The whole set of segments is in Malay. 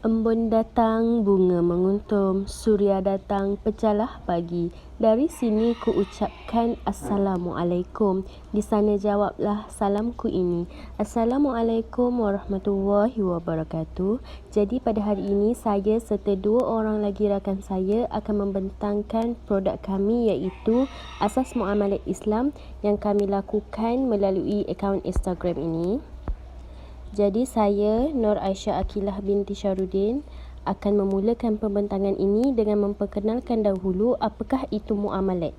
Embun datang, bunga menguntum, suria datang, pecahlah pagi. Dari sini ku ucapkan Assalamualaikum. Di sana jawablah salamku ini. Assalamualaikum warahmatullahi wabarakatuh. Jadi pada hari ini saya serta 2 orang lagi rakan saya akan membentangkan produk kami iaitu Asas Muamalat Islam yang kami lakukan melalui akaun Instagram ini. Jadi saya, Nur Aisyah Akilah binti Syarudin, akan memulakan pembentangan ini dengan memperkenalkan dahulu apakah itu muamalat.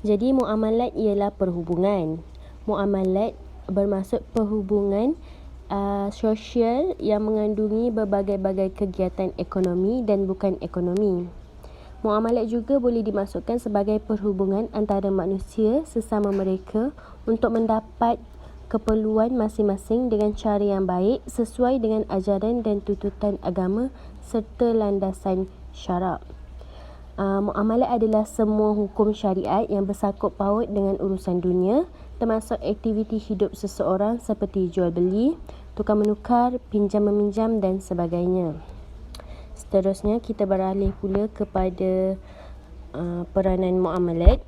Jadi muamalat ialah perhubungan. Muamalat bermaksud perhubungan sosial yang mengandungi berbagai-bagai kegiatan ekonomi dan bukan ekonomi. Muamalat juga boleh dimaksudkan sebagai perhubungan antara manusia sesama mereka untuk mendapat keperluan masing-masing dengan cara yang baik sesuai dengan ajaran dan tuntutan agama serta landasan syarak. Muamalat adalah semua hukum syariat yang bersangkut paut dengan urusan dunia, termasuk aktiviti hidup seseorang seperti jual beli, tukar menukar, pinjam meminjam dan sebagainya. Seterusnya kita beralih pula kepada peranan muamalat.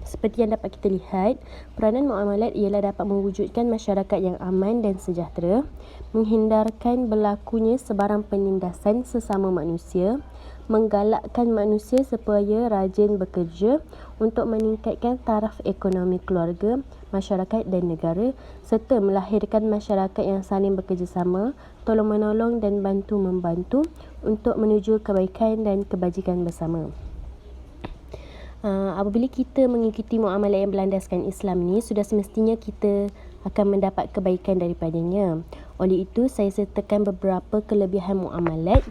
Seperti yang dapat kita lihat, peranan muamalat ialah dapat mewujudkan masyarakat yang aman dan sejahtera, menghindarkan berlakunya sebarang penindasan sesama manusia, menggalakkan manusia supaya rajin bekerja untuk meningkatkan taraf ekonomi keluarga, masyarakat dan negara, serta melahirkan masyarakat yang saling bekerjasama, tolong-menolong dan bantu-membantu untuk menuju kebaikan dan kebajikan bersama. Apabila kita mengikuti muamalat yang berlandaskan Islam ni, sudah semestinya kita akan mendapat kebaikan daripadanya. Oleh itu, saya sertakan beberapa kelebihan muamalat,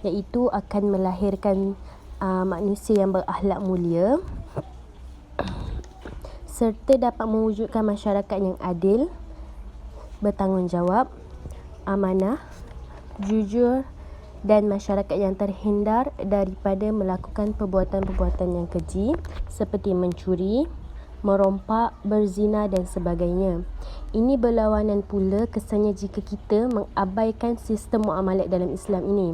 iaitu akan melahirkan manusia yang berakhlak mulia, serta dapat mewujudkan masyarakat yang adil, bertanggungjawab, amanah, jujur dan masyarakat yang terhindar daripada melakukan perbuatan-perbuatan yang keji seperti mencuri, merompak, berzina dan sebagainya. Ini berlawanan pula kesannya jika kita mengabaikan sistem muamalat dalam Islam ini.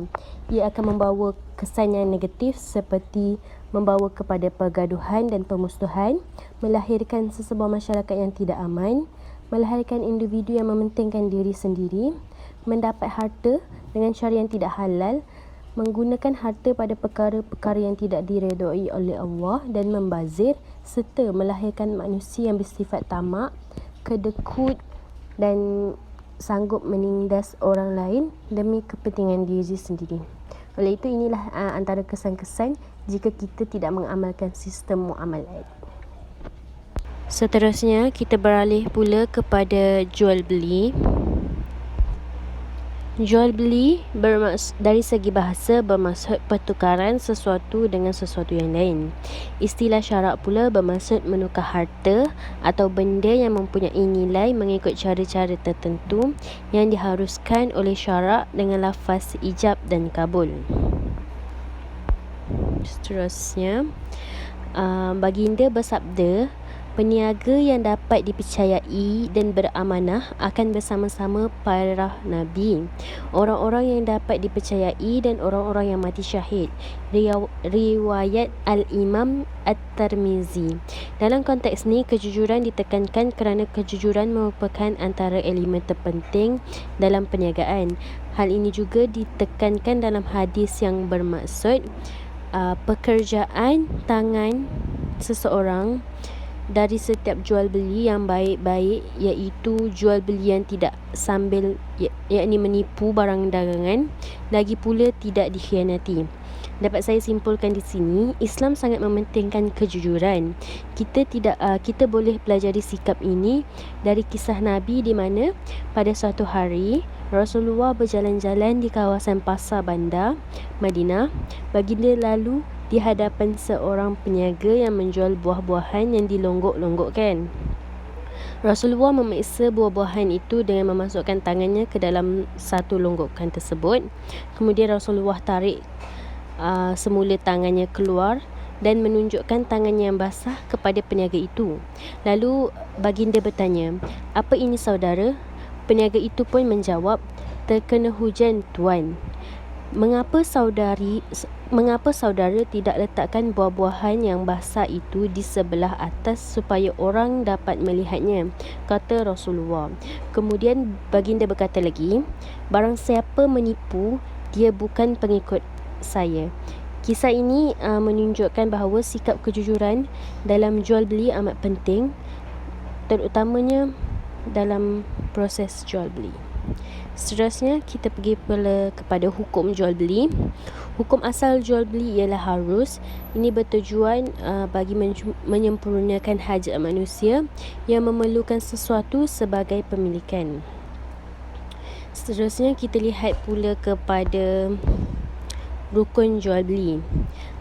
Ia akan membawa kesan yang negatif seperti membawa kepada pergaduhan dan permusuhan, melahirkan sesebuah masyarakat yang tidak aman, melahirkan individu yang mementingkan diri sendiri, mendapat harta dengan cara yang tidak halal, menggunakan harta pada perkara-perkara yang tidak diredai oleh Allah dan membazir, serta melahirkan manusia yang bersifat tamak, kedekut dan sanggup menindas orang lain demi kepentingan diri sendiri. Oleh itu, inilah antara kesan-kesan jika kita tidak mengamalkan sistem muamalat. Seterusnya, kita beralih pula kepada jual beli. Jual beli dari segi bahasa bermaksud pertukaran sesuatu dengan sesuatu yang lain. Istilah syarak pula bermaksud menukar harta atau benda yang mempunyai nilai mengikut cara-cara tertentu yang diharuskan oleh syarak dengan lafaz ijab dan kabul. Seterusnya, baginda bersabda, peniaga yang dapat dipercayai dan beramanah akan bersama-sama para nabi, orang-orang yang dapat dipercayai dan orang-orang yang mati syahid. Riwayat Al-Imam At-Tirmizi. Dalam konteks ni, kejujuran ditekankan kerana kejujuran merupakan antara elemen terpenting dalam perniagaan. Hal ini juga ditekankan dalam hadis yang bermaksud pekerjaan tangan seseorang dari setiap jual beli yang baik-baik, iaitu jual beli yang tidak sambil yakni menipu barang dagangan, lagi pula tidak dikhianati. Dapat saya simpulkan di sini, Islam sangat mementingkan kejujuran. Kita boleh pelajari sikap ini dari kisah Nabi di mana pada suatu hari Rasulullah berjalan-jalan di kawasan pasar bandar Madinah. Baginda lalu di hadapan seorang peniaga yang menjual buah-buahan yang dilonggok-longgokkan. Rasulullah memeriksa buah-buahan itu dengan memasukkan tangannya ke dalam satu longgokan tersebut. Kemudian Rasulullah tarik semula tangannya keluar dan menunjukkan tangannya yang basah kepada peniaga itu. Lalu baginda bertanya, "Apa ini saudara?" Peniaga itu pun menjawab, terkena hujan tuan. Mengapa saudara tidak letakkan buah-buahan yang basah itu di sebelah atas supaya orang dapat melihatnya, kata Rasulullah. Kemudian baginda berkata lagi, barang siapa menipu, dia bukan pengikut saya. Kisah ini menunjukkan bahawa sikap kejujuran dalam jual beli amat penting, terutamanya dalam proses jual beli. Seterusnya kita pergi kepada hukum jual beli. Hukum asal jual beli ialah harus. Ini bertujuan bagi menyempurnakan hajat manusia yang memerlukan sesuatu sebagai pemilikan. Seterusnya kita lihat pula kepada rukun jual beli.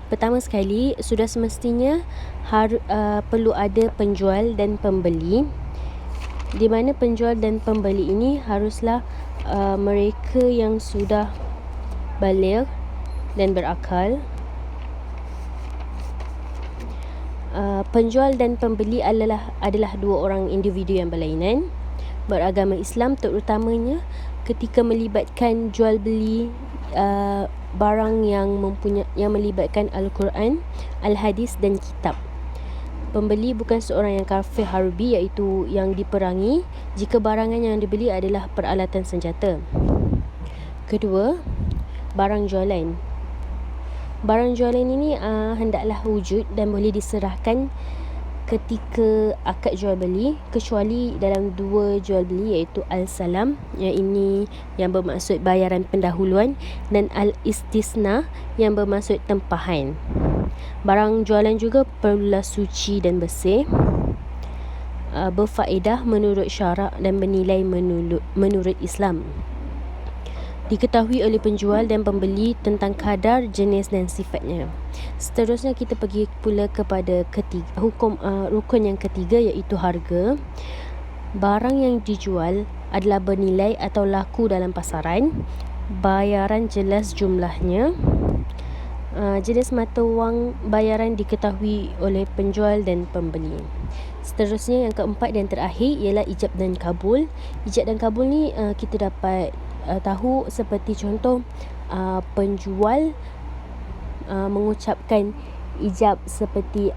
Pertama sekali, sudah semestinya perlu ada penjual dan pembeli, di mana penjual dan pembeli ini haruslah mereka yang sudah baligh dan berakal. Penjual dan pembeli adalah dua orang individu yang berlainan, beragama Islam, terutamanya ketika melibatkan jual beli barang yang melibatkan Al-Quran, Al-Hadis dan kitab. Pembeli bukan seorang yang kafir harbi, iaitu yang diperangi jika barangan yang dibeli adalah peralatan senjata. Kedua, barang jualan. Barang jualan ini hendaklah wujud dan boleh diserahkan ketika akad jual beli, kecuali dalam dua jual beli, iaitu al-salam, yang ini yang bermaksud bayaran pendahuluan, dan al-istisna yang bermaksud tempahan. Barang jualan juga perlulah suci dan bersih, berfaedah menurut syarak dan bernilai menurut Islam. Diketahui oleh penjual dan pembeli tentang kadar, jenis dan sifatnya. Seterusnya kita pergi pula kepada rukun yang ketiga, iaitu harga. Barang yang dijual adalah bernilai atau laku dalam pasaran. Bayaran jelas jumlahnya. Jenis mata wang bayaran diketahui oleh penjual dan pembeli. Seterusnya yang keempat dan terakhir ialah ijab dan kabul. Ijab dan kabul ni kita dapat tahu seperti contoh penjual mengucapkan ijab seperti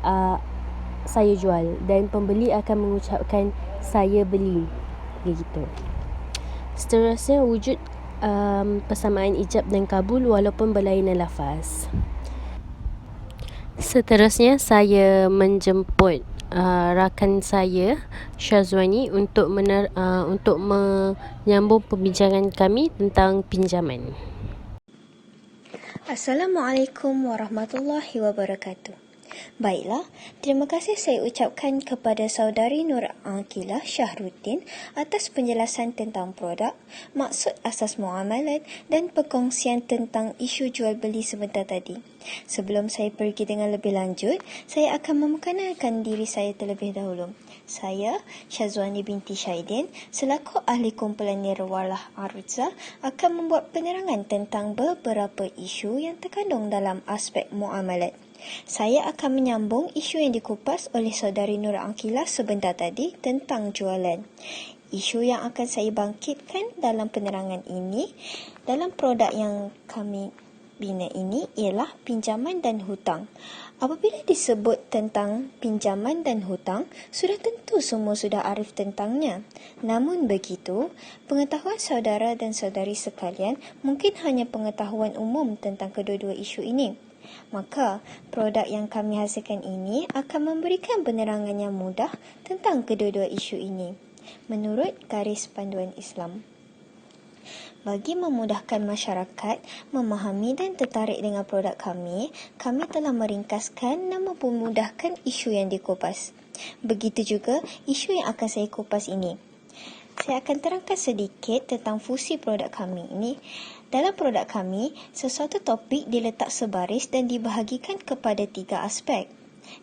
saya jual, dan pembeli akan mengucapkan saya beli, begitu. Seterusnya wujud persamaan ijab dan kabul walaupun berlainan lafaz. Seterusnya saya menjemput rakan saya Syazwani untuk menyambung perbincangan kami tentang pinjaman. Assalamualaikum warahmatullahi wabarakatuh. Baiklah, terima kasih saya ucapkan kepada saudari Nur Aqilah Syahruddin atas penjelasan tentang produk, maksud asas muamalat dan perkongsian tentang isu jual beli sebentar tadi. Sebelum saya pergi dengan lebih lanjut, saya akan memperkenalkan diri saya terlebih dahulu. Saya, Syazwani binti Syaidin, selaku ahli kumpulan Nirwalah Arza, akan membuat penerangan tentang beberapa isu yang terkandung dalam aspek muamalat. Saya akan menyambung isu yang dikupas oleh saudari Nur Aqilah sebentar tadi tentang jualan. Isu yang akan saya bangkitkan dalam penerangan ini dalam produk yang kami bina ini ialah pinjaman dan hutang. Apabila disebut tentang pinjaman dan hutang, sudah tentu semua sudah arif tentangnya. Namun begitu, pengetahuan saudara dan saudari sekalian mungkin hanya pengetahuan umum tentang kedua-dua isu ini. Maka, produk yang kami hasilkan ini akan memberikan penerangan yang mudah tentang kedua-dua isu ini, menurut garis panduan Islam. Bagi memudahkan masyarakat memahami dan tertarik dengan produk kami telah meringkaskan dan mempermudahkan isu yang dikupas. Begitu juga isu yang akan saya kupas ini. Saya akan terangkan sedikit tentang fungsi produk kami ini. Dalam produk kami, sesuatu topik diletak sebaris dan dibahagikan kepada 3 aspek,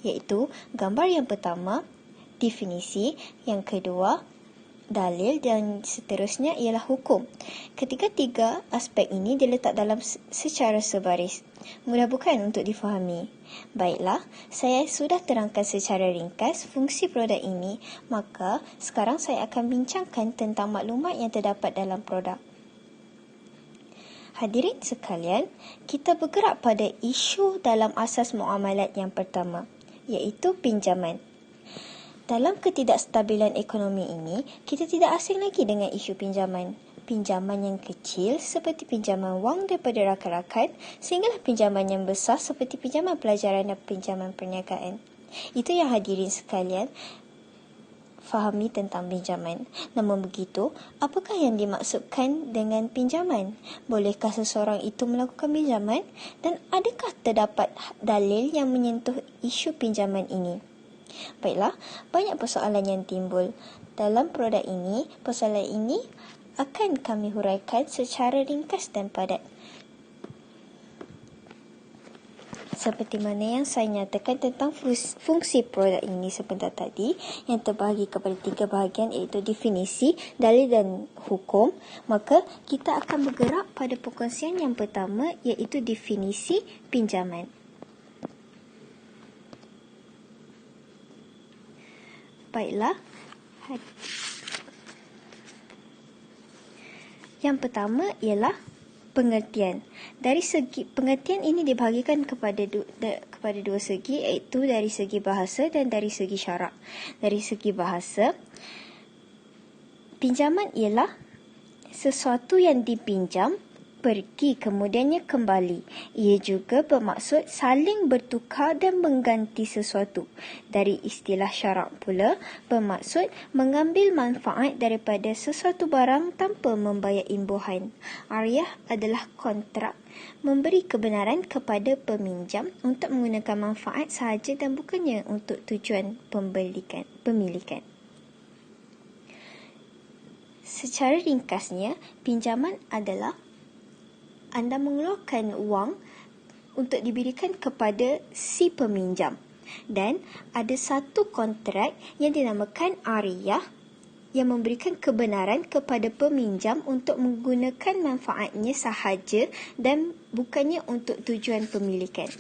iaitu gambar yang pertama, definisi, yang kedua, dalil dan seterusnya ialah hukum. Ketiga-tiga aspek ini diletak dalam secara sebaris. Mudah bukan untuk difahami? Baiklah, saya sudah terangkan secara ringkas fungsi produk ini, maka sekarang saya akan bincangkan tentang maklumat yang terdapat dalam produk. Hadirin sekalian, kita bergerak pada isu dalam asas muamalat yang pertama, iaitu pinjaman. Dalam ketidakstabilan ekonomi ini, kita tidak asing lagi dengan isu pinjaman. Pinjaman yang kecil seperti pinjaman wang daripada rakan-rakan sehinggalah pinjaman yang besar seperti pinjaman pelajaran dan pinjaman perniagaan. Itu yang hadirin sekalian fahami tentang pinjaman. Namun begitu, apakah yang dimaksudkan dengan pinjaman? Bolehkah seseorang itu melakukan pinjaman? Dan adakah terdapat dalil yang menyentuh isu pinjaman ini? Baiklah, banyak persoalan yang timbul. Dalam produk ini, persoalan ini akan kami huraikan secara ringkas dan padat. Seperti mana yang saya nyatakan tentang fungsi produk ini sebentar tadi, yang terbahagi kepada 3 bahagian iaitu definisi, dalil dan hukum, maka kita akan bergerak pada perkongsian yang pertama iaitu definisi pinjaman. Baiklah, yang pertama ialah pengertian. Dari segi pengertian ini dibahagikan kepada dua segi, iaitu dari segi bahasa dan dari segi syarak. Dari segi bahasa, pinjaman ialah sesuatu yang dipinjam, pergi kemudiannya kembali. Ia juga bermaksud saling bertukar dan mengganti sesuatu. Dari istilah syarak pula, bermaksud mengambil manfaat daripada sesuatu barang tanpa membayar imbuhan. Ariyah adalah kontrak, memberi kebenaran kepada peminjam untuk menggunakan manfaat sahaja dan bukannya untuk tujuan pemilikan. Secara ringkasnya, pinjaman adalah anda mengeluarkan wang untuk diberikan kepada si peminjam. Dan ada satu kontrak yang dinamakan ariyah yang memberikan kebenaran kepada peminjam untuk menggunakan manfaatnya sahaja dan bukannya untuk tujuan pemilikan.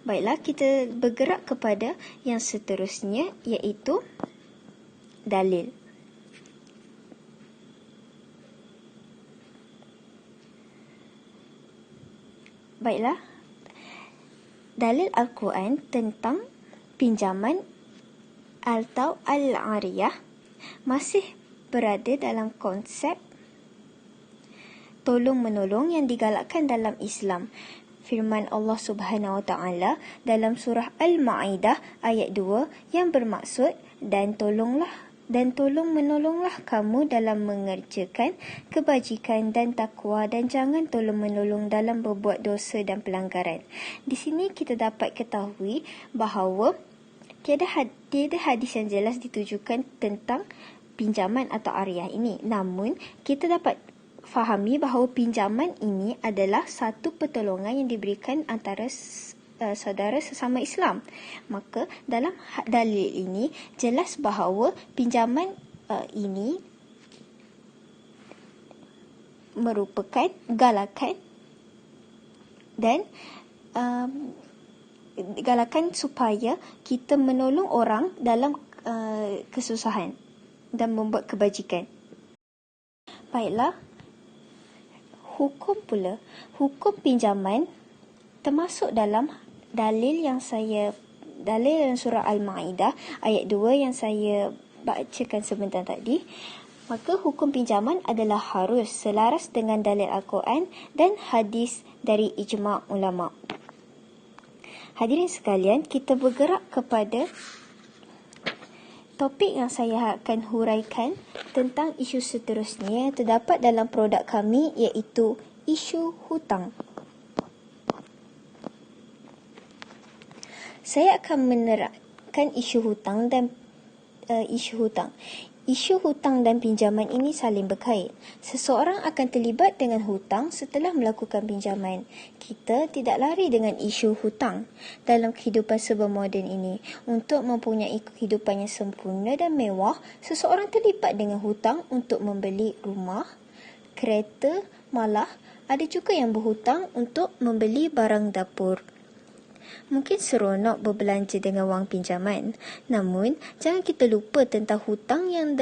Baiklah, kita bergerak kepada yang seterusnya iaitu dalil. Baiklah, dalil Al-Quran tentang pinjaman atau al-ariyah masih berada dalam konsep tolong-menolong yang digalakkan dalam Islam. Firman Allah Subhanahu Wa Taala dalam surah Al-Ma'idah ayat 2 yang bermaksud dan tolong menolonglah kamu dalam mengerjakan kebajikan dan takwa dan jangan tolong menolong dalam berbuat dosa dan pelanggaran. Di sini kita dapat ketahui bahawa tiada hadis yang jelas ditujukan tentang pinjaman atau ariyah ini. Namun kita dapat fahami bahawa pinjaman ini adalah satu pertolongan yang diberikan antara saudara sesama Islam. Maka dalam dalil ini jelas bahawa pinjaman ini merupakan galakan dan galakan supaya kita menolong orang dalam kesusahan dan membuat kebajikan. Baiklah, hukum pinjaman termasuk dalam dalil dalam surah Al-Ma'idah ayat 2 yang saya bacakan sebentar tadi. Maka hukum pinjaman adalah harus selaras dengan dalil Al-Quran dan hadis dari ijma' ulama'. Hadirin sekalian, kita bergerak kepada topik yang saya akan huraikan tentang isu seterusnya yang terdapat dalam produk kami iaitu isu hutang. Saya akan menerangkan isu hutang dan Isu hutang dan pinjaman ini saling berkait. Seseorang akan terlibat dengan hutang setelah melakukan pinjaman. Kita tidak lari dengan isu hutang dalam kehidupan serba moden ini. Untuk mempunyai kehidupan yang sempurna dan mewah, seseorang terlibat dengan hutang untuk membeli rumah, kereta, malah ada juga yang berhutang untuk membeli barang dapur. Mungkin seronok berbelanja dengan wang pinjaman. Namun, jangan kita lupa tentang hutang yang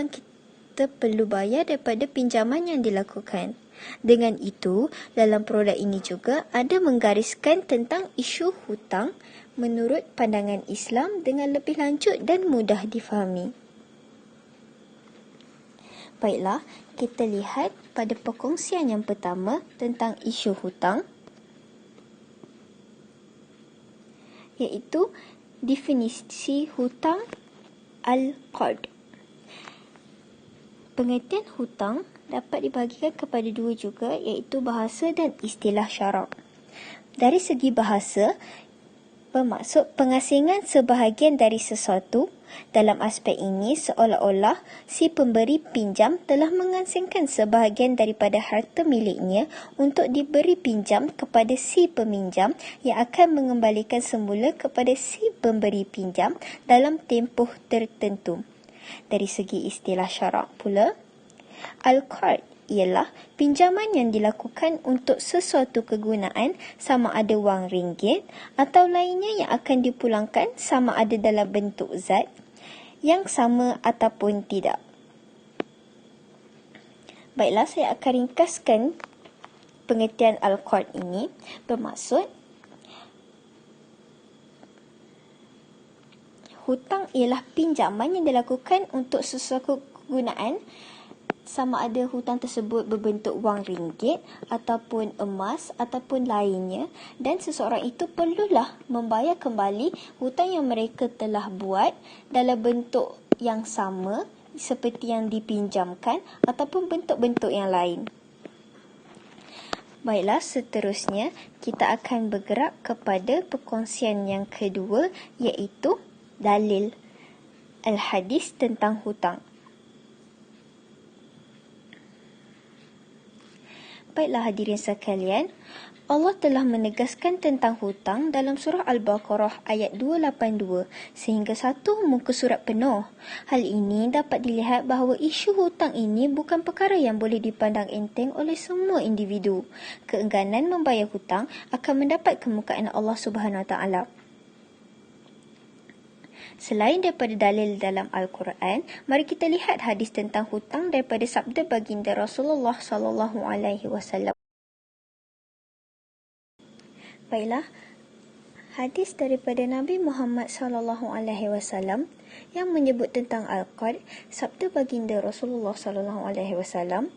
kita kita perlu bayar daripada pinjaman yang dilakukan. Dengan itu, dalam produk ini juga ada menggariskan tentang isu hutang menurut pandangan Islam dengan lebih lanjut dan mudah difahami. Baiklah, kita lihat pada perkongsian yang pertama tentang isu hutang, iaitu definisi hutang al-qard. Pengertian hutang dapat dibahagikan kepada dua juga, iaitu bahasa dan istilah syarak. Dari segi bahasa, bermaksud pengasingan sebahagian dari sesuatu. Dalam aspek ini, seolah-olah si pemberi pinjam telah mengasingkan sebahagian daripada harta miliknya untuk diberi pinjam kepada si peminjam yang akan mengembalikan semula kepada si pemberi pinjam dalam tempoh tertentu. Dari segi istilah syarak pula, al-qard ialah pinjaman yang dilakukan untuk sesuatu kegunaan, sama ada wang ringgit atau lainnya yang akan dipulangkan, sama ada dalam bentuk zat yang sama ataupun tidak. Baiklah, saya akan ringkaskan pengertian al-qard ini. Bermaksud, hutang ialah pinjaman yang dilakukan untuk sesuatu kegunaan, sama ada hutang tersebut berbentuk wang ringgit ataupun emas ataupun lainnya, dan seseorang itu perlulah membayar kembali hutang yang mereka telah buat dalam bentuk yang sama seperti yang dipinjamkan ataupun bentuk-bentuk yang lain. Baiklah, seterusnya kita akan bergerak kepada perkongsian yang kedua, iaitu dalil al-hadis tentang hutang. Baiklah hadirin sekalian, Allah telah menegaskan tentang hutang dalam surah Al-Baqarah ayat 282 sehingga satu muka surat penuh. Hal ini dapat dilihat bahawa isu hutang ini bukan perkara yang boleh dipandang enteng oleh semua individu. Keengganan membayar hutang akan mendapat kemurkaan Allah Subhanahu Wa Taala. Selain daripada dalil dalam Al-Quran, mari kita lihat hadis tentang hutang daripada sabda baginda Rasulullah sallallahu alaihi wasallam. Baiklah, hadis daripada Nabi Muhammad sallallahu alaihi wasallam yang menyebut tentang Al-Qard, sabda baginda Rasulullah sallallahu alaihi wasallam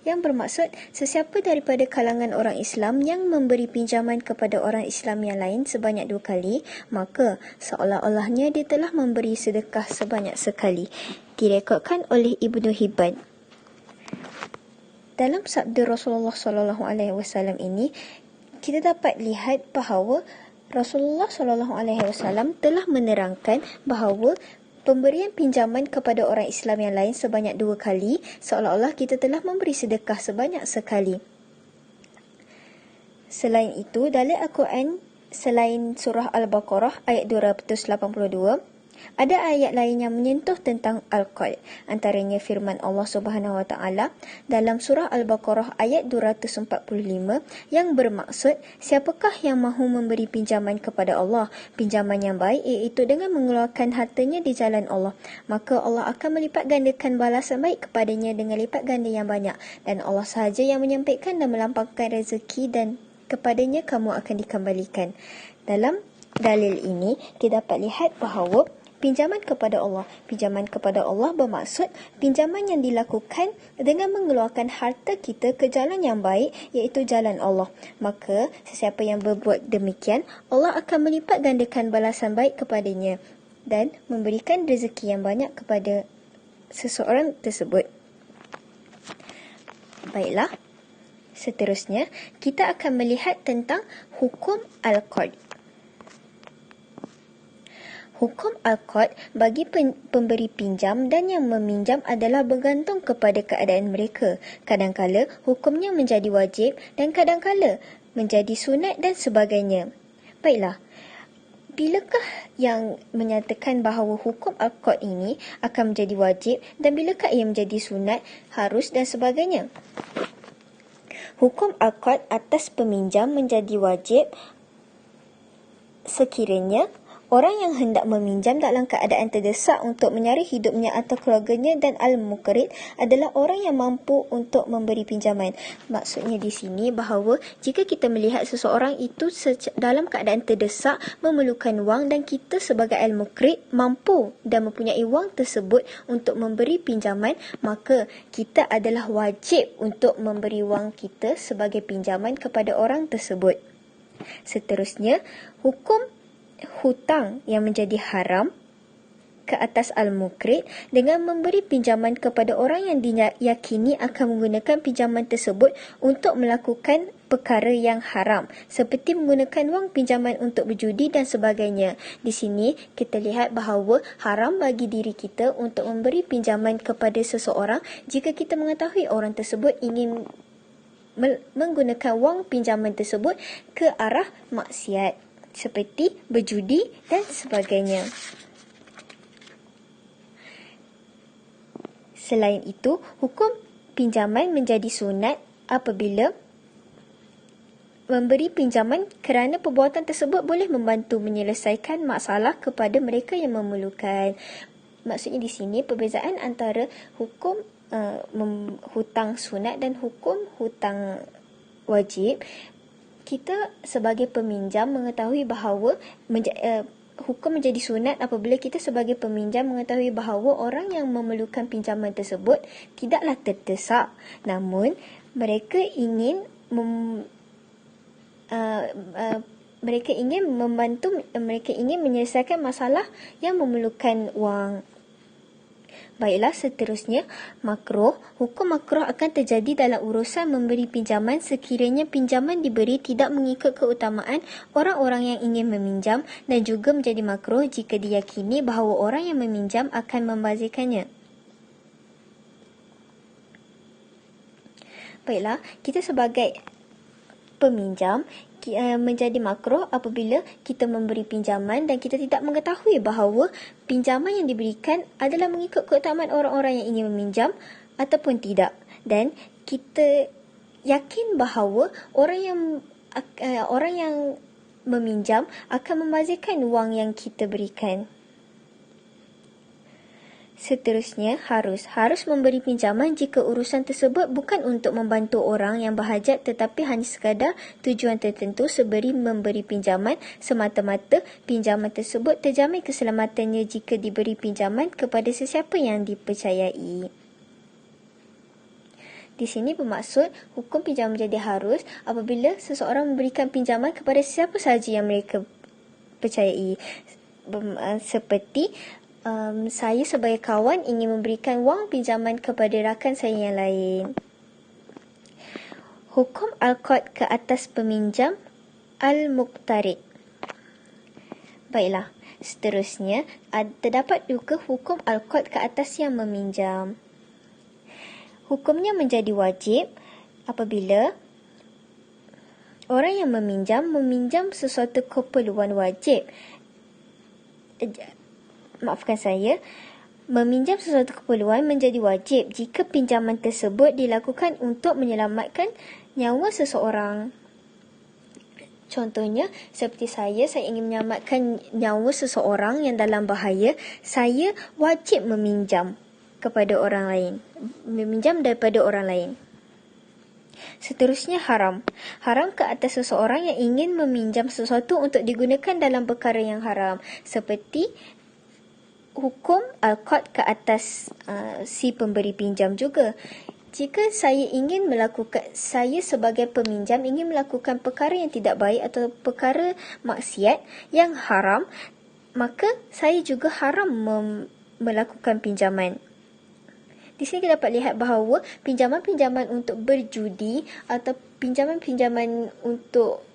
yang bermaksud, sesiapa daripada kalangan orang Islam yang memberi pinjaman kepada orang Islam yang lain sebanyak 2 kali, maka seolah-olahnya dia telah memberi sedekah sebanyak sekali. Direkodkan oleh Ibnu Hibban. Dalam sabda Rasulullah SAW ini, kita dapat lihat bahawa Rasulullah SAW telah menerangkan bahawa pemberian pinjaman kepada orang Islam yang lain sebanyak 2 kali, seolah-olah kita telah memberi sedekah sebanyak sekali. Selain itu, dalil Al-Quran selain surah Al-Baqarah ayat 282, ada ayat lain yang menyentuh tentang Al-Qard, antaranya firman Allah Subhanahu Wa Taala dalam surah Al-Baqarah ayat 245 yang bermaksud, siapakah yang mahu memberi pinjaman kepada Allah, pinjaman yang baik iaitu dengan mengeluarkan hartanya di jalan Allah, maka Allah akan melipat gandakan balasan baik kepadanya dengan lipat ganda yang banyak, dan Allah sahaja yang menyampaikan dan melampaukan rezeki, dan kepadanya kamu akan dikembalikan. Dalam dalil ini kita dapat lihat bahawa pinjaman kepada Allah bermaksud pinjaman yang dilakukan dengan mengeluarkan harta kita ke jalan yang baik, iaitu jalan Allah. Maka sesiapa yang berbuat demikian, Allah akan melipat gandakan balasan baik kepadanya dan memberikan rezeki yang banyak kepada seseorang tersebut. Baiklah, seterusnya kita akan melihat tentang hukum Al-Qard. Hukum Al-Qard bagi pemberi pinjam dan yang meminjam adalah bergantung kepada keadaan mereka. Kadangkala hukumnya menjadi wajib dan kadangkala menjadi sunat dan sebagainya. Baiklah, bilakah yang menyatakan bahawa hukum Al-Qard ini akan menjadi wajib dan bilakah ia menjadi sunat, harus dan sebagainya? Hukum Al-Qard atas peminjam menjadi wajib sekiranya Orang yang hendak meminjam dalam keadaan terdesak untuk menyara hidupnya atau keluarganya, dan al-muqrid adalah orang yang mampu untuk memberi pinjaman. Maksudnya di sini bahawa jika kita melihat seseorang itu dalam keadaan terdesak, memerlukan wang, dan kita sebagai al-muqrid mampu dan mempunyai wang tersebut untuk memberi pinjaman, maka kita adalah wajib untuk memberi wang kita sebagai pinjaman kepada orang tersebut. Seterusnya, hukum hutang yang menjadi haram ke atas al-muqrid dengan memberi pinjaman kepada orang yang diyakini akan menggunakan pinjaman tersebut untuk melakukan perkara yang haram, seperti menggunakan wang pinjaman untuk berjudi dan sebagainya. Di sini kita lihat bahawa haram bagi diri kita untuk memberi pinjaman kepada seseorang jika kita mengetahui orang tersebut ingin menggunakan wang pinjaman tersebut ke arah maksiat, seperti berjudi dan sebagainya. Selain itu, hukum pinjaman menjadi sunat apabila memberi pinjaman kerana perbuatan tersebut boleh membantu menyelesaikan masalah kepada mereka yang memerlukan. Maksudnya di sini perbezaan antara hukum hutang sunat dan hukum hutang wajib. Kita sebagai peminjam mengetahui bahawa hukum menjadi sunat apabila kita sebagai peminjam mengetahui bahawa orang yang memerlukan pinjaman tersebut tidaklah terdesak, namun mereka ingin mereka ingin membantu, mereka ingin menyelesaikan masalah yang memerlukan wang. Baiklah, seterusnya, makruh. Hukum makruh akan terjadi dalam urusan memberi pinjaman sekiranya pinjaman diberi tidak mengikut keutamaan orang-orang yang ingin meminjam, dan juga menjadi makruh jika diyakini bahawa orang yang meminjam akan membazirkannya. Baiklah, kita sebagai peminjam menjadi makruh apabila kita memberi pinjaman dan kita tidak mengetahui bahawa pinjaman yang diberikan adalah mengikut keutamaan orang-orang yang ingin meminjam ataupun tidak, dan kita yakin bahawa orang yang meminjam akan membazirkan wang yang kita berikan. Seterusnya, harus memberi pinjaman jika urusan tersebut bukan untuk membantu orang yang berhajat tetapi hanya sekadar tujuan tertentu, seberi memberi pinjaman semata-mata pinjaman tersebut terjamin keselamatannya jika diberi pinjaman kepada sesiapa yang dipercayai. Di sini bermaksud hukum pinjaman menjadi harus apabila seseorang memberikan pinjaman kepada siapa sahaja yang mereka percayai. Seperti saya sebagai kawan ingin memberikan wang pinjaman kepada rakan saya yang lain. Hukum al-qard ke atas peminjam al-muqtarid. Baiklah, seterusnya terdapat juga hukum al-qard ke atas yang meminjam. Hukumnya menjadi wajib apabila orang yang meminjam sesuatu keperluan wajib. Meminjam sesuatu keperluan menjadi wajib jika pinjaman tersebut dilakukan untuk menyelamatkan nyawa seseorang. Contohnya, seperti saya ingin menyelamatkan nyawa seseorang yang dalam bahaya, saya wajib meminjam kepada orang lain, meminjam daripada orang lain. Seterusnya, haram ke atas seseorang yang ingin meminjam sesuatu untuk digunakan dalam perkara yang haram, seperti hukum al-qard ke atas si pemberi pinjam juga. Jika saya sebagai peminjam ingin melakukan perkara yang tidak baik atau perkara maksiat yang haram, maka saya juga haram melakukan pinjaman. Di sini kita dapat lihat bahawa pinjaman-pinjaman untuk berjudi atau pinjaman-pinjaman untuk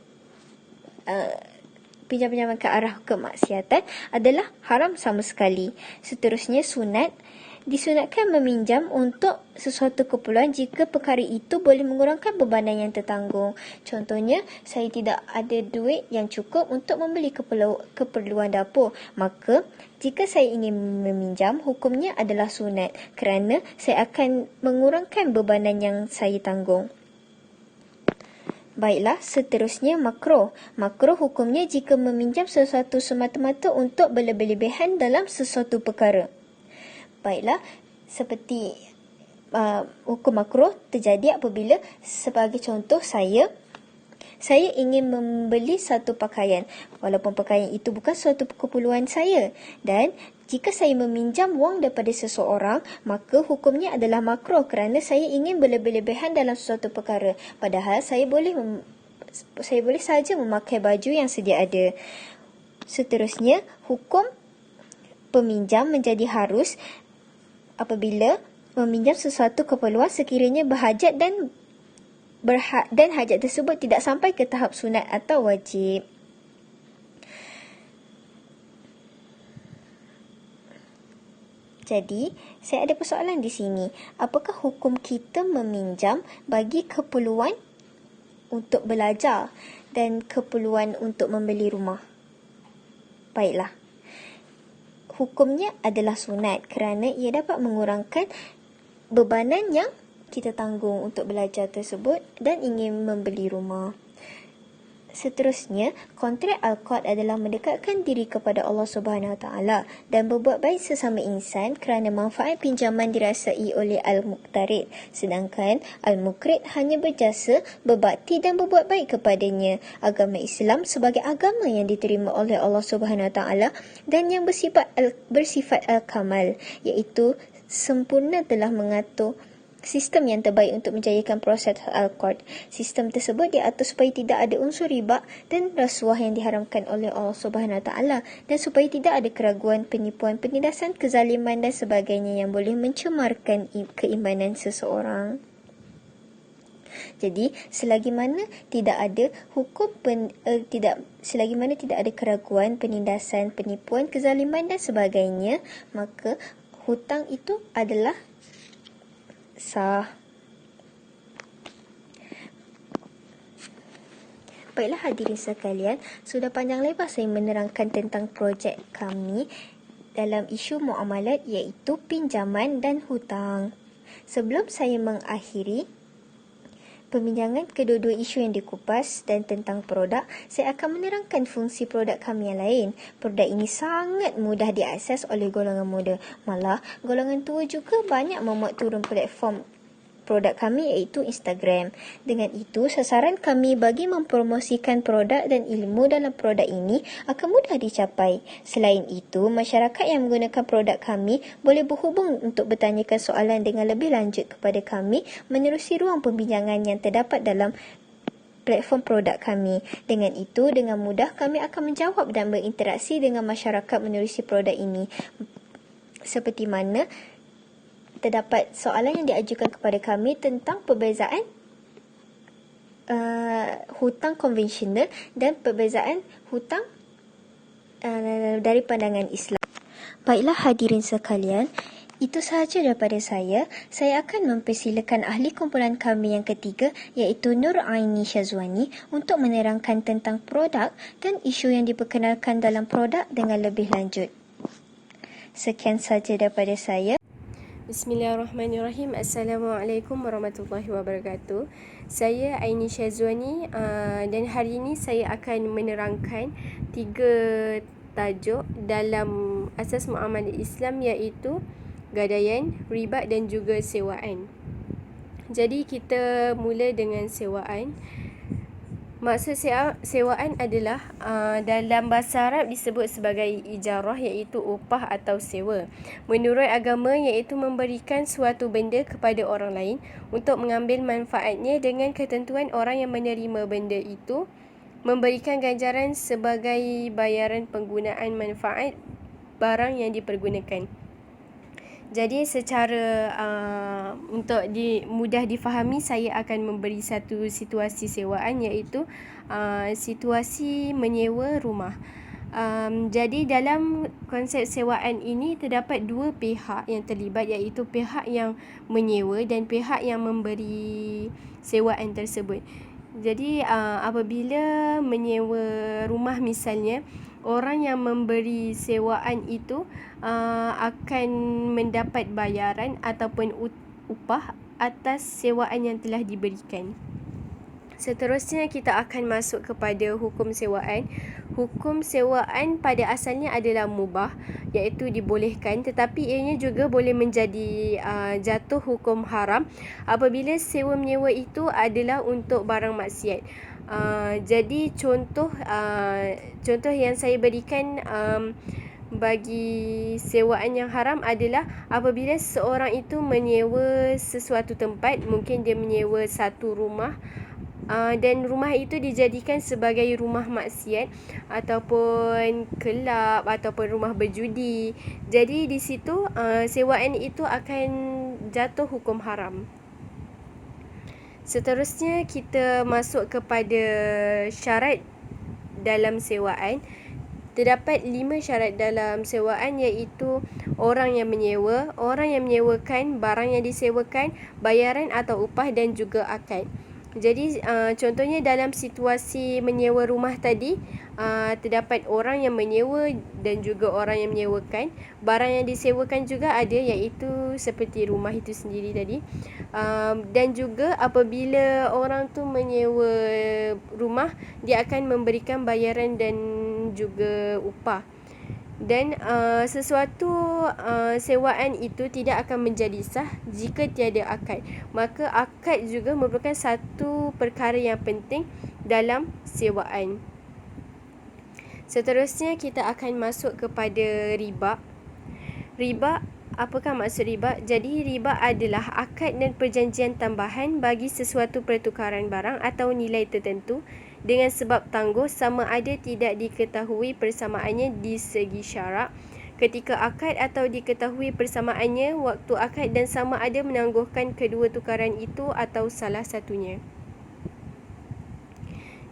pinjaman-pinjaman ke arah kemaksiatan adalah haram sama sekali. Seterusnya, sunat. Disunatkan meminjam untuk sesuatu keperluan jika perkara itu boleh mengurangkan bebanan yang tertanggung. Contohnya, saya tidak ada duit yang cukup untuk membeli keperluan dapur. Maka, jika saya ingin meminjam, hukumnya adalah sunat kerana saya akan mengurangkan bebanan yang saya tanggung. Baiklah, seterusnya makruh. Makruh hukumnya jika meminjam sesuatu semata-mata untuk berlebih-lebihan dalam sesuatu perkara. Baiklah, seperti hukum makruh terjadi apabila, sebagai contoh, saya ingin membeli satu pakaian walaupun pakaian itu bukan suatu keperluan saya, dan jika saya meminjam wang daripada seseorang, maka hukumnya adalah makruh kerana saya ingin berlebih-lebihan dalam sesuatu perkara, padahal saya boleh saja memakai baju yang sedia ada. Seterusnya, hukum peminjam menjadi harus apabila meminjam sesuatu keperluan sekiranya berhajat dan hajat tersebut tidak sampai ke tahap sunat atau wajib. Jadi, saya ada persoalan di sini. Apakah hukum kita meminjam bagi keperluan untuk belajar dan keperluan untuk membeli rumah? Baiklah. Hukumnya adalah sunat kerana ia dapat mengurangkan bebanan yang kita tanggung untuk belajar tersebut dan ingin membeli rumah. Seterusnya, kontrak Al-Qard adalah mendekatkan diri kepada Allah Subhanahu Wa Taala dan berbuat baik sesama insan kerana manfaat pinjaman dirasai oleh Al-Muqtarid, sedangkan Al-Muqrid hanya berjasa, berbakti dan berbuat baik kepadanya. Agama Islam sebagai agama yang diterima oleh Allah Subhanahu Wa Taala dan yang bersifat Al-Kamal, iaitu sempurna, telah mengatur sistem yang terbaik untuk menjayakan proses Al-Qard. Sistem tersebut diatur supaya tidak ada unsur riba dan rasuah yang diharamkan oleh Allah Subhanahu Wa Taala, dan supaya tidak ada keraguan, penipuan, penindasan, kezaliman dan sebagainya yang boleh mencemarkan keimanan seseorang. Jadi, selagi mana tidak ada keraguan, penindasan, penipuan, kezaliman dan sebagainya, maka hutang itu adalah sah. Baiklah hadirin sekalian, sudah panjang lebar saya menerangkan tentang projek kami dalam isu muamalat, iaitu pinjaman dan hutang. Sebelum saya mengakhiri perbincangan kedua-dua isu yang dikupas dan tentang produk, saya akan menerangkan fungsi produk kami yang lain. Produk ini sangat mudah diakses oleh golongan muda. Malah, golongan tua juga banyak memuat turun platform produk kami, iaitu Instagram. Dengan itu, sasaran kami bagi mempromosikan produk dan ilmu dalam produk ini akan mudah dicapai. Selain itu, masyarakat yang menggunakan produk kami boleh berhubung untuk bertanyakan soalan dengan lebih lanjut kepada kami menerusi ruang perbincangan yang terdapat dalam platform produk kami. Dengan itu, dengan mudah kami akan menjawab dan berinteraksi dengan masyarakat menerusi produk ini. Seperti mana terdapat soalan yang diajukan kepada kami tentang perbezaan hutang konvensional dan perbezaan hutang dari pandangan Islam. Baiklah hadirin sekalian, itu sahaja daripada saya. Saya akan mempersilakan ahli kumpulan kami yang ketiga, iaitu Nur Aini Syazwani, untuk menerangkan tentang produk dan isu yang diperkenalkan dalam produk dengan lebih lanjut. Sekian sahaja daripada saya. Bismillahirrahmanirrahim. Assalamualaikum warahmatullahi wabarakatuh. Saya Aini Syazwani dan hari ini saya akan menerangkan 3 tajuk dalam asas muamalat Islam, iaitu gadaian, riba dan juga sewaan. Jadi kita mula dengan sewaan. Maksud sewaan adalah dalam bahasa Arab disebut sebagai ijarah, iaitu upah atau sewa. Menurut agama, iaitu memberikan suatu benda kepada orang lain untuk mengambil manfaatnya dengan ketentuan orang yang menerima benda itu memberikan ganjaran sebagai bayaran penggunaan manfaat barang yang dipergunakan. Jadi secara untuk mudah difahami, saya akan memberi satu situasi sewaan, iaitu situasi menyewa rumah. Jadi dalam konsep sewaan ini terdapat 2 pihak yang terlibat, iaitu pihak yang menyewa dan pihak yang memberi sewaan tersebut. Jadi apabila menyewa rumah misalnya, orang yang memberi sewaan itu akan mendapat bayaran ataupun upah atas sewaan yang telah diberikan. Seterusnya kita akan masuk kepada hukum sewaan. Hukum sewaan pada asalnya adalah mubah, iaitu dibolehkan, tetapi ianya juga boleh menjadi jatuh hukum haram apabila sewa menyewa itu adalah untuk barang maksiat. Jadi contoh yang saya berikan bagi sewaan yang haram adalah apabila seorang itu menyewa sesuatu tempat, mungkin dia menyewa satu rumah, dan rumah itu dijadikan sebagai rumah maksiat ataupun kelab ataupun rumah berjudi. Jadi di situ sewaan itu akan jatuh hukum haram. Seterusnya kita masuk kepada syarat dalam sewaan. Terdapat 5 syarat dalam sewaan, iaitu orang yang menyewa, orang yang menyewakan, barang yang disewakan, bayaran atau upah dan juga akad. Jadi contohnya dalam situasi menyewa rumah tadi, terdapat orang yang menyewa dan juga orang yang menyewakan. Barang yang disewakan juga ada, iaitu seperti rumah itu sendiri tadi. Dan juga apabila orang tu menyewa rumah, dia akan memberikan bayaran dan juga upah. Dan sesuatu sewaan itu tidak akan menjadi sah jika tiada akad. Maka akad juga merupakan satu perkara yang penting dalam sewaan. Seterusnya kita akan masuk kepada riba. Riba, apakah maksud riba? Jadi riba adalah akad dan perjanjian tambahan bagi sesuatu pertukaran barang atau nilai tertentu dengan sebab tangguh sama ada tidak diketahui persamaannya di segi syarak ketika akad atau diketahui persamaannya waktu akad dan sama ada menangguhkan kedua tukaran itu atau salah satunya.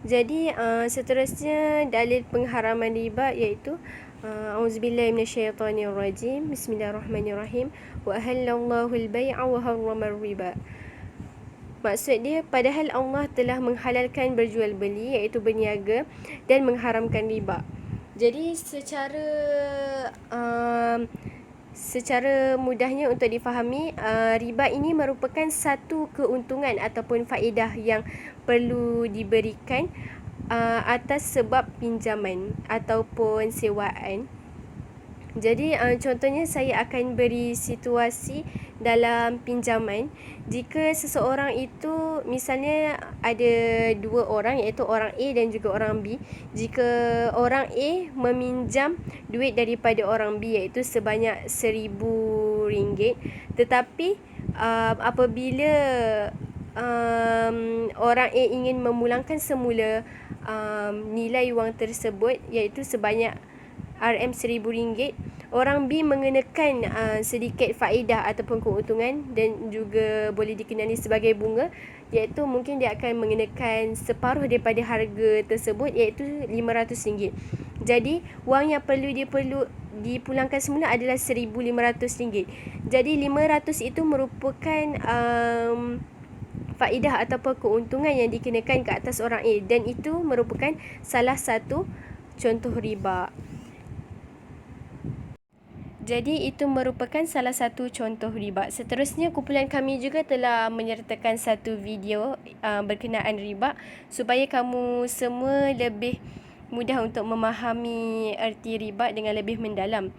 Jadi seterusnya dalil pengharaman riba iaitu A'udzubillahi minasyaitonirrajim. Bismillahirrahmanirrahim. Wa ahallallahu al-bai'a wa harrama ar-riba. Maksud dia, padahal Allah telah menghalalkan berjual beli, iaitu berniaga, dan mengharamkan riba. Jadi secara mudahnya untuk difahami, riba ini merupakan satu keuntungan ataupun faedah yang perlu diberikan atas sebab pinjaman ataupun sewaan. Jadi contohnya saya akan beri situasi dalam pinjaman. Jika seseorang itu misalnya ada dua orang, iaitu orang A dan juga orang B. Jika orang A meminjam duit daripada orang B, iaitu sebanyak RM1,000, tetapi apabila orang A ingin memulangkan semula nilai wang tersebut, iaitu sebanyak RM1,000, orang B mengenakan sedikit faedah ataupun keuntungan dan juga boleh dikenali sebagai bunga, iaitu mungkin dia akan mengenakan separuh daripada harga tersebut, iaitu RM500. Jadi wang yang perlu dipulangkan semula adalah RM1,500. Jadi 500 itu merupakan faedah ataupun keuntungan yang dikenakan ke atas orang A, dan itu merupakan salah satu contoh riba. Jadi itu merupakan salah satu contoh riba. Seterusnya kumpulan kami juga telah menyertakan satu video berkenaan riba supaya kamu semua lebih mudah untuk memahami erti riba dengan lebih mendalam.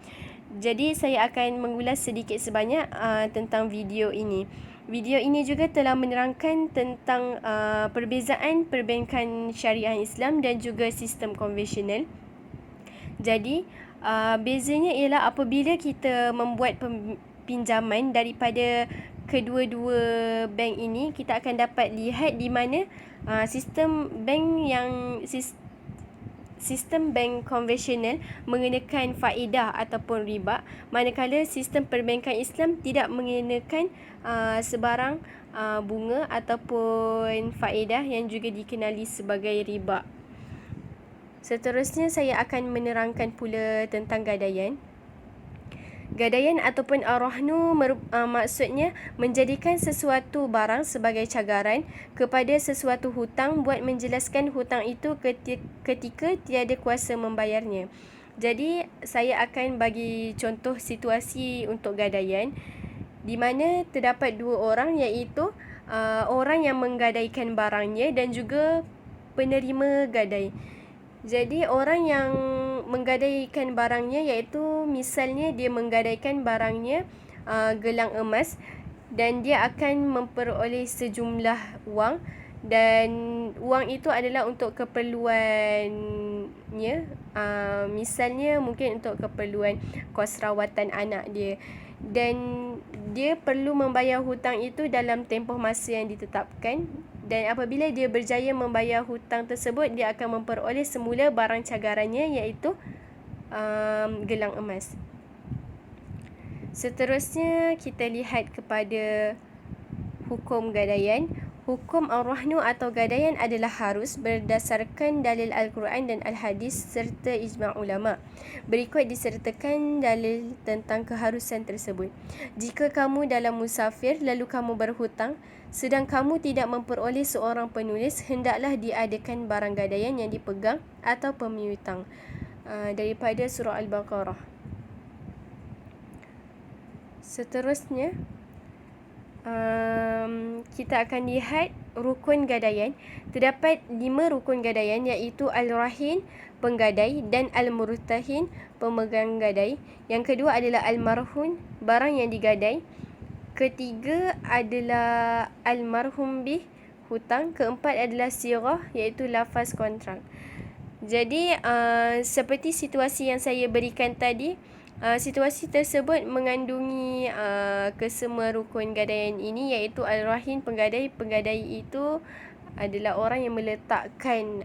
Jadi saya akan mengulas sedikit sebanyak tentang video ini. Video ini juga telah menerangkan tentang perbezaan perbankan syariah Islam dan juga sistem konvensional. Jadi bezanya ialah apabila kita membuat pinjaman daripada kedua-dua bank ini, kita akan dapat lihat di mana sistem bank konvensional mengenakan faedah ataupun riba, manakala sistem perbankan Islam tidak mengenakan sebarang bunga ataupun faedah yang juga dikenali sebagai riba. Seterusnya saya akan menerangkan pula tentang gadaian. Gadaian ataupun ar-rahnu maksudnya menjadikan sesuatu barang sebagai cagaran kepada sesuatu hutang buat menjelaskan hutang itu ketika tiada kuasa membayarnya. Jadi saya akan bagi contoh situasi untuk gadaian di mana terdapat dua orang, iaitu orang yang menggadaikan barangnya dan juga penerima gadai. Jadi orang yang menggadaikan barangnya iaitu misalnya dia menggadaikan barangnya gelang emas dan dia akan memperoleh sejumlah wang dan wang itu adalah untuk keperluannya, misalnya mungkin untuk keperluan kos rawatan anak dia, dan dia perlu membayar hutang itu dalam tempoh masa yang ditetapkan, dan apabila dia berjaya membayar hutang tersebut, dia akan memperoleh semula barang cagarannya iaitu gelang emas. Seterusnya kita lihat kepada hukum gadaian. Hukum ar-rahnu atau gadaian adalah harus berdasarkan dalil Al-Quran dan Al-Hadis serta ijma' ulama'. Berikut disertakan dalil tentang keharusan tersebut. Jika kamu dalam musafir lalu kamu berhutang, sedang kamu tidak memperoleh seorang penulis, hendaklah diadakan barang gadaian yang dipegang atau pemiutang. Daripada surah Al-Baqarah. Seterusnya, kita akan lihat rukun gadaian. Terdapat 5 rukun gadaian iaitu Al-Rahin, penggadai, dan Al-Murtahin, pemegang gadai. Yang kedua adalah Al-Marhun, barang yang digadai. Ketiga adalah Al-Marhum bih, hutang. Keempat adalah Sirah, iaitu lafaz kontrak. Jadi, seperti situasi yang saya berikan tadi, situasi tersebut mengandungi kesemua rukun gadaian ini iaitu Al-Rahin, penggadai. Penggadai itu adalah orang yang meletakkan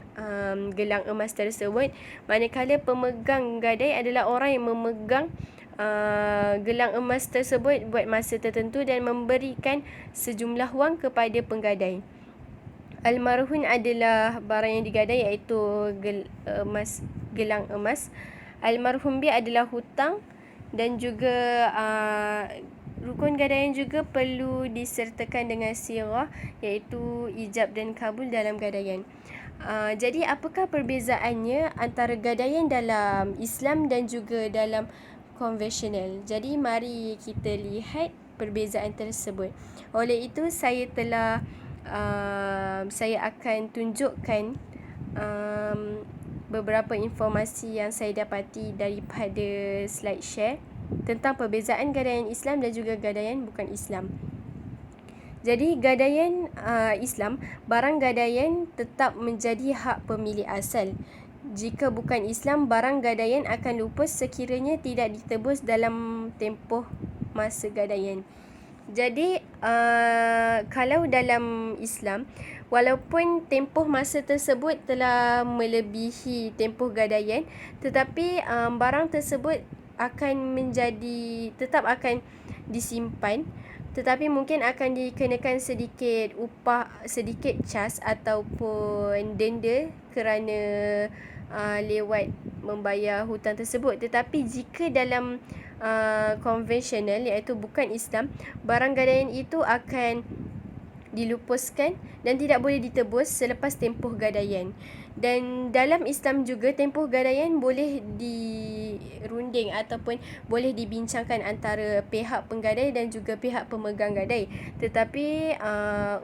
gelang emas tersebut, manakala pemegang gadai adalah orang yang memegang gelang emas tersebut buat masa tertentu dan memberikan sejumlah wang kepada penggadai. Al-Marhun adalah barang yang digadai iaitu gelang emas. Al-Marhum bih adalah hutang, dan juga rukun gadaian juga perlu disertakan dengan sirah iaitu ijab dan kabul dalam gadaian. Jadi apakah perbezaannya antara gadaian dalam Islam dan juga dalam konvensional? Jadi mari kita lihat perbezaan tersebut. Oleh itu saya akan tunjukkan beberapa informasi yang saya dapati daripada slide share tentang perbezaan gadaian Islam dan juga gadaian bukan Islam. Jadi gadaian Islam, barang gadaian tetap menjadi hak pemilik asal. Jika bukan Islam, barang gadaian akan lupus sekiranya tidak ditebus dalam tempoh masa gadaian. Jadi kalau dalam Islam, walaupun tempoh masa tersebut telah melebihi tempoh gadaian, tetapi barang tersebut tetap akan disimpan, tetapi mungkin akan dikenakan sedikit upah, sedikit cas ataupun denda kerana lewat membayar hutang tersebut. Tetapi jika dalam konvensional iaitu bukan Islam, barang gadaian itu akan dilupuskan dan tidak boleh ditebus selepas tempoh gadaian. Dan dalam Islam juga tempoh gadaian boleh dirunding ataupun boleh dibincangkan antara pihak penggadai dan juga pihak pemegang gadai. Tetapi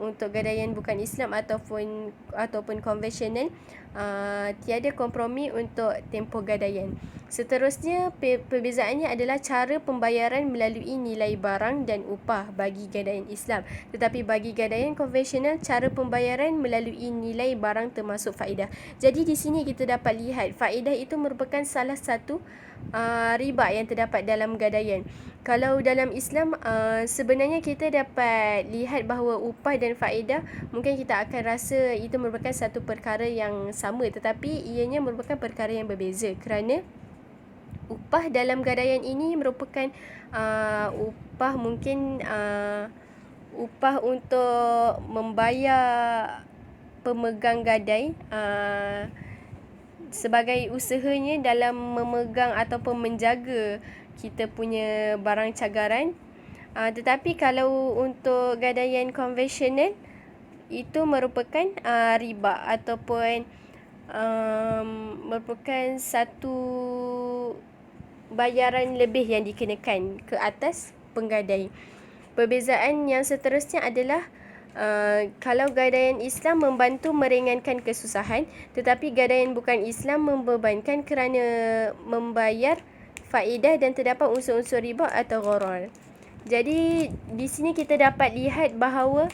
untuk gadaian bukan Islam ataupun konvensional, tiada kompromi untuk tempoh gadaian. Seterusnya, perbezaannya adalah cara pembayaran melalui nilai barang dan upah bagi gadaian Islam. Tetapi bagi gadaian konvensional, cara pembayaran melalui nilai barang termasuk faedah. Jadi di sini kita dapat lihat faedah itu merupakan salah satu riba yang terdapat dalam gadaian. Kalau dalam Islam, sebenarnya kita dapat lihat bahawa upah dan faedah mungkin kita akan rasa itu merupakan satu perkara yang sama, tetapi ianya merupakan perkara yang berbeza kerana upah dalam gadaian ini merupakan upah upah untuk membayar pemegang gadai sebagai usahanya dalam memegang ataupun menjaga kita punya barang cagaran. Tetapi kalau untuk gadaian konvensional, itu merupakan riba ataupun merupakan satu bayaran lebih yang dikenakan ke atas penggadai. Perbezaan yang seterusnya adalah Kalau gadaian Islam membantu meringankan kesusahan, tetapi gadaian bukan Islam membebankan kerana membayar faedah dan terdapat unsur-unsur riba atau gharar. Jadi di sini kita dapat lihat bahawa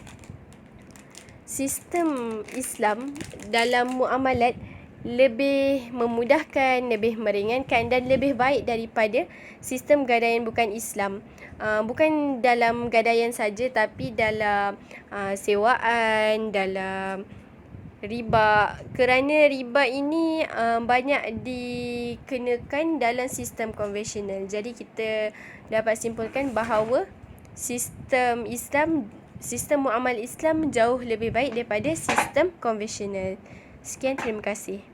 sistem Islam dalam muamalat lebih memudahkan, lebih meringankan dan lebih baik daripada sistem gadaian bukan Islam. Bukan dalam gadaian saja, tapi dalam sewaan, dalam riba. Kerana riba ini banyak dikenakan dalam sistem konvensional. Jadi kita dapat simpulkan bahawa sistem muamal Islam jauh lebih baik daripada sistem konvensional. Sekian, terima kasih.